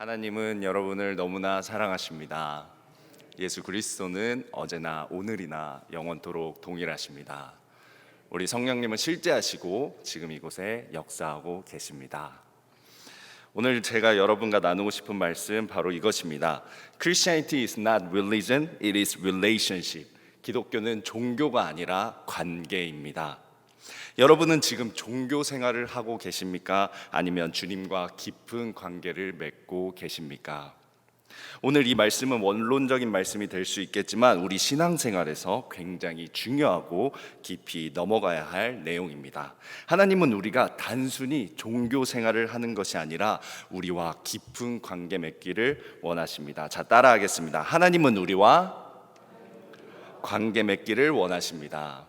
하나님은 여러분을 너무나 사랑하십니다. 예수 그리스도는 어제나 오늘이나 영원토록 동일하십니다. 우리 성령님은 실제하시고 지금 이곳에 역사하고 계십니다. 오늘 제가 여러분과 나누고 싶은 말씀 바로 이것입니다. Christianity is not religion, it is relationship. 기독교는 종교가 아니라 관계입니다. 여러분은 지금 종교 생활을 하고 계십니까? 아니면 주님과 깊은 관계를 맺고 계십니까? 오늘 이 말씀은 원론적인 말씀이 될 수 있겠지만 우리 신앙생활에서 굉장히 중요하고 깊이 넘어가야 할 내용입니다. 하나님은 우리가 단순히 종교 생활을 하는 것이 아니라 우리와 깊은 관계 맺기를 원하십니다. 자, 따라하겠습니다. 하나님은 우리와 관계 맺기를 원하십니다.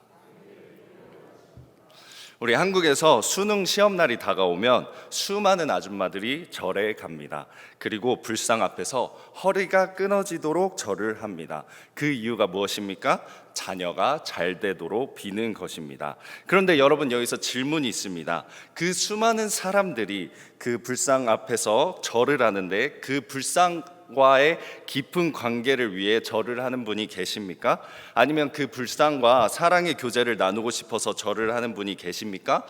우리 한국에서 수능 시험날이 다가오면 수많은 아줌마들이 절에 갑니다. 그리고 불상 앞에서 허리가 끊어지도록 절을 합니다. 그 이유가 무엇입니까? 자녀가 잘 되도록 비는 것입니다. 그런데 여러분, 여기서 질문이 있습니다. 그 수많은 사람들이 그 불상 앞에서 절을 하는데 그 불상과의 깊은 관계를 위해 절을 하는 분이 계십니까? 아니면 그 불상과 사랑의 교제를 나누고 싶어서 절을 하는 분이 계십니까?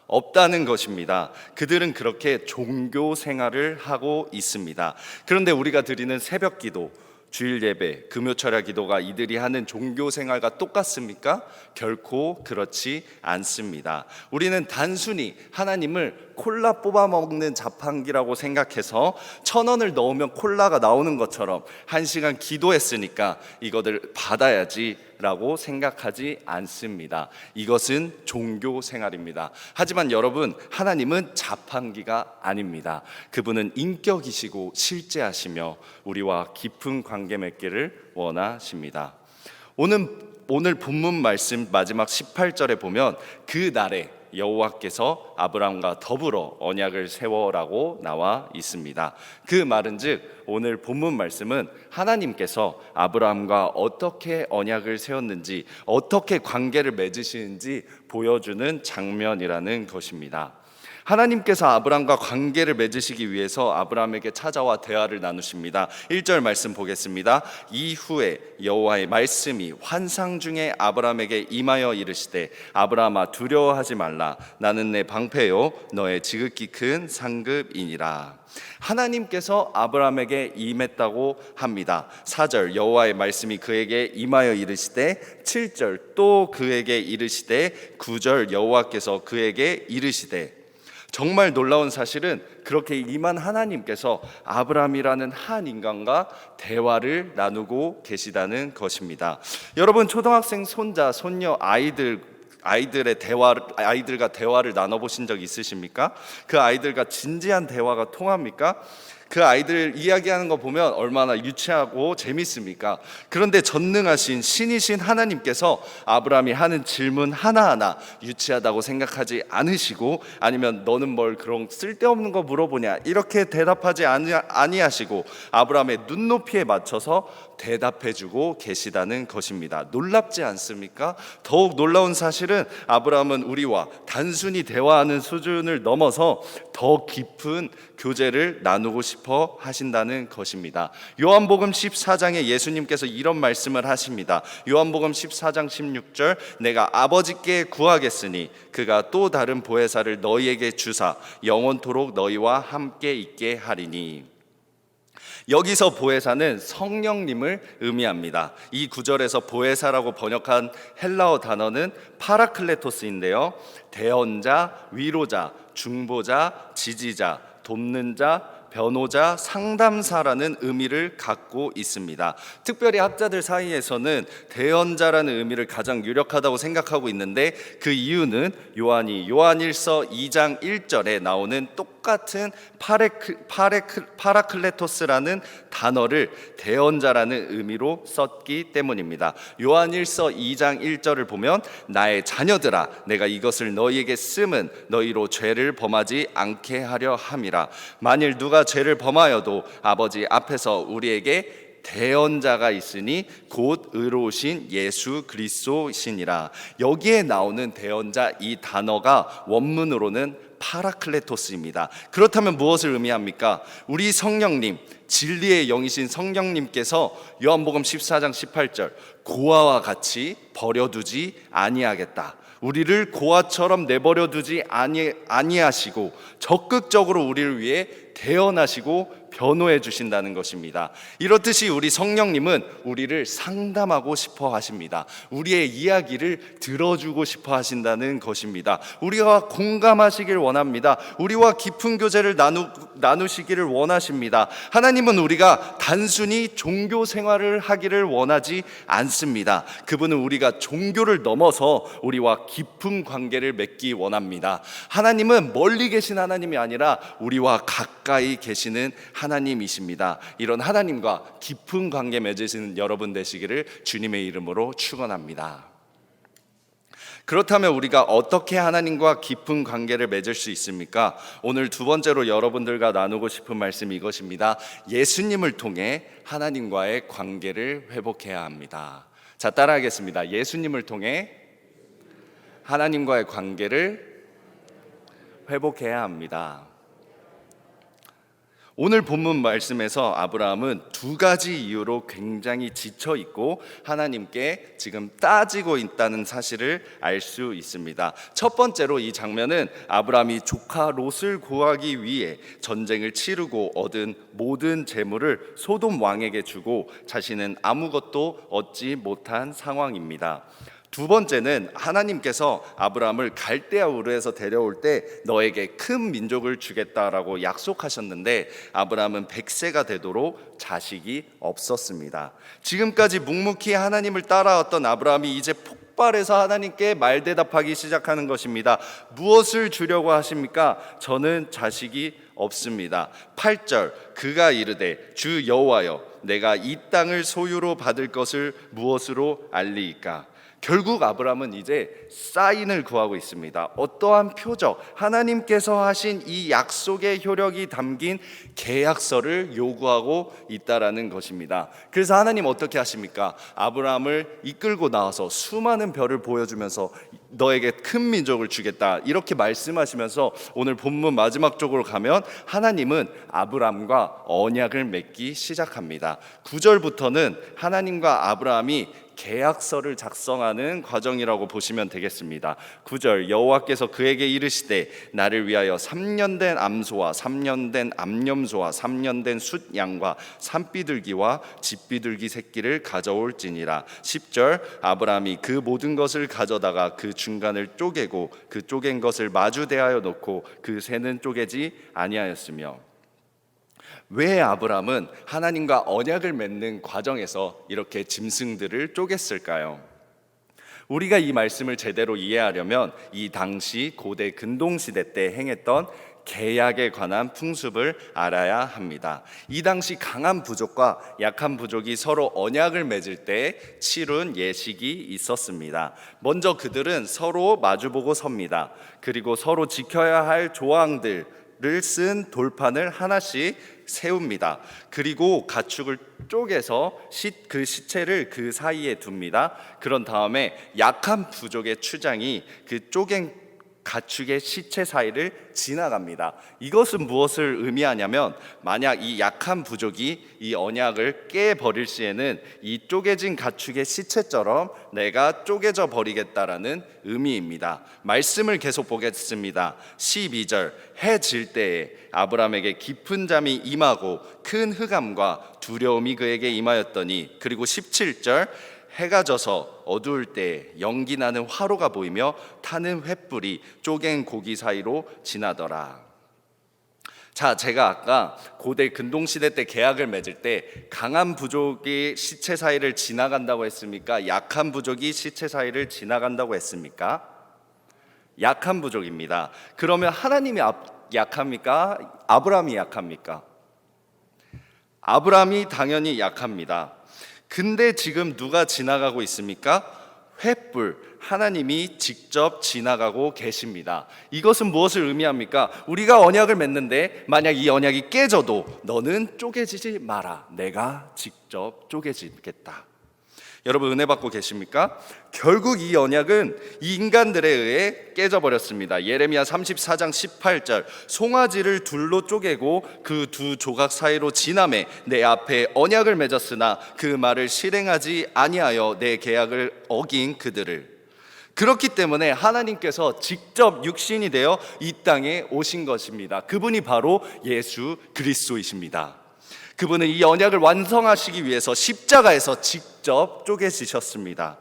없다는 것입니다. 그들은 그렇게 종교 생활을 하고 있습니다. 그런데 우리가 드리는 새벽 기도, 주일 예배, 금요철야 기도가 이들이 하는 종교 생활과 똑같습니까? 결코 그렇지 않습니다. 우리는 단순히 하나님을 콜라 뽑아 먹는 자판기라고 생각해서 1,000원을 넣으면 콜라가 나오는 것처럼 1시간 기도했으니까 이것을 받아야지 라고 생각하지 않습니다. 이것은 종교 생활입니다. 하지만 여러분, 하나님은 자판기가 아닙니다. 그분은 인격이시고 실제하시며 우리와 깊은 관계 맺기를 원하십니다. 오늘 본문 말씀 마지막 18절에 보면 그 날에 여호와께서 아브라함과 더불어 언약을 세워라고 나와 있습니다. 그 말은즉 오늘 본문 말씀은 하나님께서 아브라함과 어떻게 언약을 세웠는지, 어떻게 관계를 맺으시는지 보여주는 장면이라는 것입니다. 하나님께서 아브라함과 관계를 맺으시기 위해서 아브라함에게 찾아와 대화를 나누십니다. 1절 말씀 보겠습니다. 이후에 여호와의 말씀이 환상 중에 아브라함에게 임하여 이르시되 아브라함아 두려워하지 말라. 나는 내 방패요 너의 지극히 큰 상급이니라. 하나님께서 아브라함에게 임했다고 합니다. 4절 여호와의 말씀이 그에게 임하여 이르시되, 7절 또 그에게 이르시되, 9절 여호와께서 그에게 이르시되. 정말 놀라운 사실은 그렇게 임한 하나님께서 아브라함이라는 한 인간과 대화를 나누고 계시다는 것입니다. 여러분, 초등학생 손자, 손녀, 아이들과 대화를 나눠보신 적 있으십니까? 그 아이들과 진지한 대화가 통합니까? 그 아이들 이야기하는 거 보면 얼마나 유치하고 재밌습니까? 그런데 전능하신 신이신 하나님께서 아브라함이 하는 질문 하나하나 유치하다고 생각하지 않으시고, 아니면 너는 뭘 그런 쓸데없는 거 물어보냐 이렇게 대답하지 아니하시고 아브라함의 눈높이에 맞춰서 대답해주고 계시다는 것입니다. 놀랍지 않습니까? 더욱 놀라운 사실은 아브라함은 우리와 단순히 대화하는 수준을 넘어서 더 깊은 교제를 나누고 싶어 하신다는 것입니다. 요한복음 14장에 예수님께서 이런 말씀을 하십니다. 요한복음 14장 16절 내가 아버지께 구하겠으니 그가 또 다른 보혜사를 너희에게 주사 영원토록 너희와 함께 있게 하리니. 여기서 보혜사는 성령님을 의미합니다. 이 구절에서 보혜사라고 번역한 헬라어 단어는 파라클레토스인데요, 대언자, 위로자, 중보자, 지지자, 돕는 자, 변호자, 상담사라는 의미를 갖고 있습니다. 특별히 학자들 사이에서는 대언자라는 의미를 가장 유력하다고 생각하고 있는데, 그 이유는 요한일서 2장 1절에 나오는 똑같은 파라클레토스라는 단어를 대언자라는 의미로 썼기 때문입니다. 요한일서 2장 1절을 보면 나의 자녀들아 내가 이것을 너희에게 쓰면 너희로 죄를 범하지 않게 하려 함이라. 만일 누가 죄를 범하여도 아버지 앞에서 우리에게 대언자가 있으니 곧 의로우신 예수 그리스도시니라. 여기에 나오는 대언자, 이 단어가 원문으로는 파라클레토스입니다. 그렇다면 무엇을 의미합니까? 우리 성령님, 진리의 영이신 성령님께서 요한복음 14장 18절 고아와 같이 버려두지 아니하겠다, 우리를 고아처럼 내버려 두지 아니하시고 적극적으로 우리를 위해 대언하시고 변호해 주신다는 것입니다. 이렇듯이 우리 성령님은 우리를 상담하고 싶어 하십니다. 우리의 이야기를 들어주고 싶어 하신다는 것입니다. 우리와 공감하시길 원합니다. 우리와 깊은 교제를 나누시기를 원하십니다. 하나님은 우리가 단순히 종교 생활을 하기를 원하지 않습니다. 그분은 우리가 종교를 넘어서 우리와 깊은 관계를 맺기 원합니다. 하나님은 멀리 계신 하나님이 아니라 우리와 가까이 계시는 하나님이십니다. 이런 하나님과 깊은 관계 맺으시는 여러분 되시기를 주님의 이름으로 축원합니다. 그렇다면 우리가 어떻게 하나님과 깊은 관계를 맺을 수 있습니까? 오늘 두 번째로 여러분들과 나누고 싶은 말씀이 이것입니다. 예수님을 통해 하나님과의 관계를 회복해야 합니다. 자, 따라하겠습니다. 예수님을 통해 하나님과의 관계를 회복해야 합니다. 오늘 본문 말씀에서 아브라함은 두 가지 이유로 굉장히 지쳐 있고 하나님께 지금 따지고 있다는 사실을 알 수 있습니다. 첫 번째로 이 장면은 아브라함이 조카 롯을 구하기 위해 전쟁을 치르고 얻은 모든 재물을 소돔 왕에게 주고 자신은 아무것도 얻지 못한 상황입니다. 두 번째는 하나님께서 아브라함을 갈대아 우르에서 데려올 때 너에게 큰 민족을 주겠다라고 약속하셨는데 아브라함은 100세가 되도록 자식이 없었습니다. 지금까지 묵묵히 하나님을 따라왔던 아브라함이 이제 폭발해서 하나님께 말대답하기 시작하는 것입니다. 무엇을 주려고 하십니까? 저는 자식이 없습니다. 8절 그가 이르되 주 여호와여 내가 이 땅을 소유로 받을 것을 무엇으로 알리이까? 결국 아브라함은 이제 사인을 구하고 있습니다. 어떠한 표적, 하나님께서 하신 이 약속의 효력이 담긴 계약서를 요구하고 있다라는 것입니다. 그래서 하나님 어떻게 하십니까? 아브라함을 이끌고 나와서 수많은 별을 보여주면서 너에게 큰 민족을 주겠다 이렇게 말씀하시면서 오늘 본문 마지막 쪽으로 가면 하나님은 아브라함과 언약을 맺기 시작합니다. 9절부터는 하나님과 아브라함이 계약서를 작성하는 과정이라고 보시면 되겠습니다. 9절 여호와께서 그에게 이르시되 나를 위하여 3년 된 암소와 3년 된 암염소와 3년 된 숫양과 산비둘기와 집비둘기 새끼를 가져올지니라. 10절 아브라함이 그 모든 것을 가져다가 그 중간을 쪼개고 그 쪼갠 것을 마주 대하여 놓고 그 새는 쪼개지 아니하였으며. 왜 아브라함은 하나님과 언약을 맺는 과정에서 이렇게 짐승들을 쪼갰을까요? 우리가 이 말씀을 제대로 이해하려면 이 당시 고대 근동시대 때 행했던 계약에 관한 풍습을 알아야 합니다. 이 당시 강한 부족과 약한 부족이 서로 언약을 맺을 때 치룬 예식이 있었습니다. 먼저 그들은 서로 마주보고 섭니다. 그리고 서로 지켜야 할 조항들을 쓴 돌판을 하나씩 세웁니다. 그리고 가축을 쪼개서 그 시체를 그 사이에 둡니다. 그런 다음에 약한 부족의 추장이 그 쪼갠 가축의 시체 사이를 지나갑니다. 이것은 무엇을 의미하냐면 만약 이 약한 부족이 이 언약을 깨버릴 시에는 이 쪼개진 가축의 시체처럼 내가 쪼개져 버리겠다라는 의미입니다. 말씀을 계속 보겠습니다. 12절 해 질 때에 아브라함에게 깊은 잠이 임하고 큰 흑암과 두려움이 그에게 임하였더니, 그리고 17절 해가 져서 어두울 때 연기 나는 화로가 보이며 타는 횃불이 쪼갠 고기 사이로 지나더라. 자, 제가 아까 고대 근동시대 때 계약을 맺을 때 강한 부족이 시체 사이를 지나간다고 했습니까? 약한 부족이 시체 사이를 지나간다고 했습니까? 약한 부족입니다. 그러면 하나님이 약합니까? 아브라함이 약합니까? 아브라함이 당연히 약합니다. 근데 지금 누가 지나가고 있습니까? 횃불, 하나님이 직접 지나가고 계십니다. 이것은 무엇을 의미합니까? 우리가 언약을 맺는데 만약 이 언약이 깨져도 너는 쪼개지지 마라. 내가 직접 쪼개지겠다. 여러분 은혜 받고 계십니까? 결국 이 언약은 이 인간들에 의해 깨져버렸습니다. 예레미야 34장 18절, 송아지를 둘로 쪼개고 그 두 조각 사이로 지나매 내 앞에 언약을 맺었으나 그 말을 실행하지 아니하여 내 계약을 어긴 그들을. 그렇기 때문에 하나님께서 직접 육신이 되어 이 땅에 오신 것입니다. 그분이 바로 예수 그리스도이십니다. 그분은 이 언약을 완성하시기 위해서 십자가에서 직접 쪼개지셨습니다.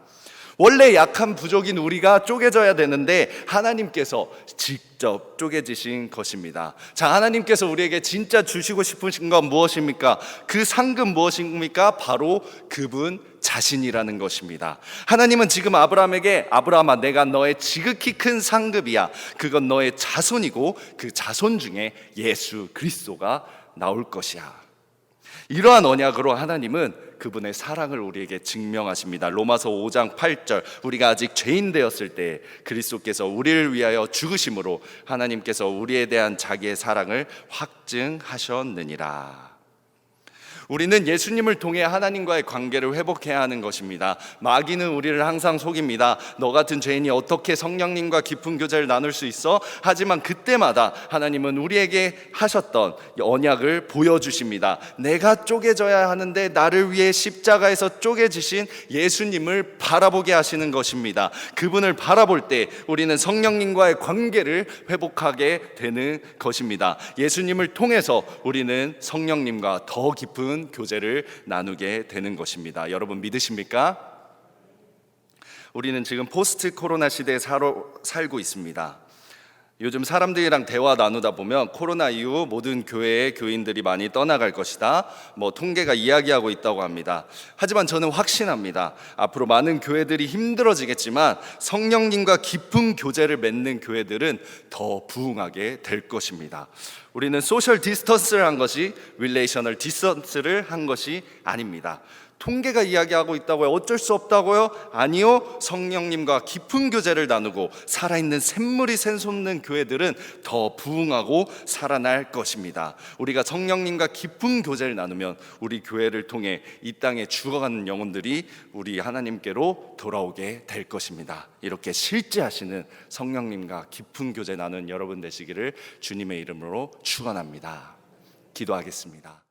원래 약한 부족인 우리가 쪼개져야 되는데 하나님께서 직접 쪼개지신 것입니다. 자, 하나님께서 우리에게 진짜 주시고 싶으신 건 무엇입니까? 그 상급 무엇입니까? 바로 그분 자신이라는 것입니다. 하나님은 지금 아브라함에게 아브라함아, 내가 너의 지극히 큰 상급이야. 그건 너의 자손이고 그 자손 중에 예수 그리스도가 나올 것이야. 이러한 언약으로 하나님은 그분의 사랑을 우리에게 증명하십니다. 로마서 5장 8절, 우리가 아직 죄인 되었을 때 그리스도께서 우리를 위하여 죽으심으로 하나님께서 우리에 대한 자기의 사랑을 확증하셨느니라. 우리는 예수님을 통해 하나님과의 관계를 회복해야 하는 것입니다. 마귀는 우리를 항상 속입니다. 너 같은 죄인이 어떻게 성령님과 깊은 교제를 나눌 수 있어? 하지만 그때마다 하나님은 우리에게 하셨던 언약을 보여주십니다. 내가 쪼개져야 하는데 나를 위해 십자가에서 쪼개지신 예수님을 바라보게 하시는 것입니다. 그분을 바라볼 때 우리는 성령님과의 관계를 회복하게 되는 것입니다. 예수님을 통해서 우리는 성령님과 더 깊은 교제를 나누게 되는 것입니다. 여러분 믿으십니까? 우리는 지금 포스트 코로나 시대에 살고 있습니다. 요즘 사람들이랑 대화 나누다 보면 코로나 이후 모든 교회의 교인들이 많이 떠나갈 것이다, 통계가 이야기하고 있다고 합니다. 하지만 저는 확신합니다. 앞으로 많은 교회들이 힘들어지겠지만 성령님과 깊은 교제를 맺는 교회들은 더 부흥하게 될 것입니다. 우리는 소셜 디스턴스를 한 것이 릴레이셔널 디스턴스를 한 것이 아닙니다. 통계가 이야기하고 있다고요? 어쩔 수 없다고요? 아니요. 성령님과 깊은 교제를 나누고 살아있는 샘물이 샘솟는 교회들은 더 부흥하고 살아날 것입니다. 우리가 성령님과 깊은 교제를 나누면 우리 교회를 통해 이 땅에 죽어가는 영혼들이 우리 하나님께로 돌아오게 될 것입니다. 이렇게 실제하시는 성령님과 깊은 교제 나누는 여러분 되시기를 주님의 이름으로 축원합니다. 기도하겠습니다.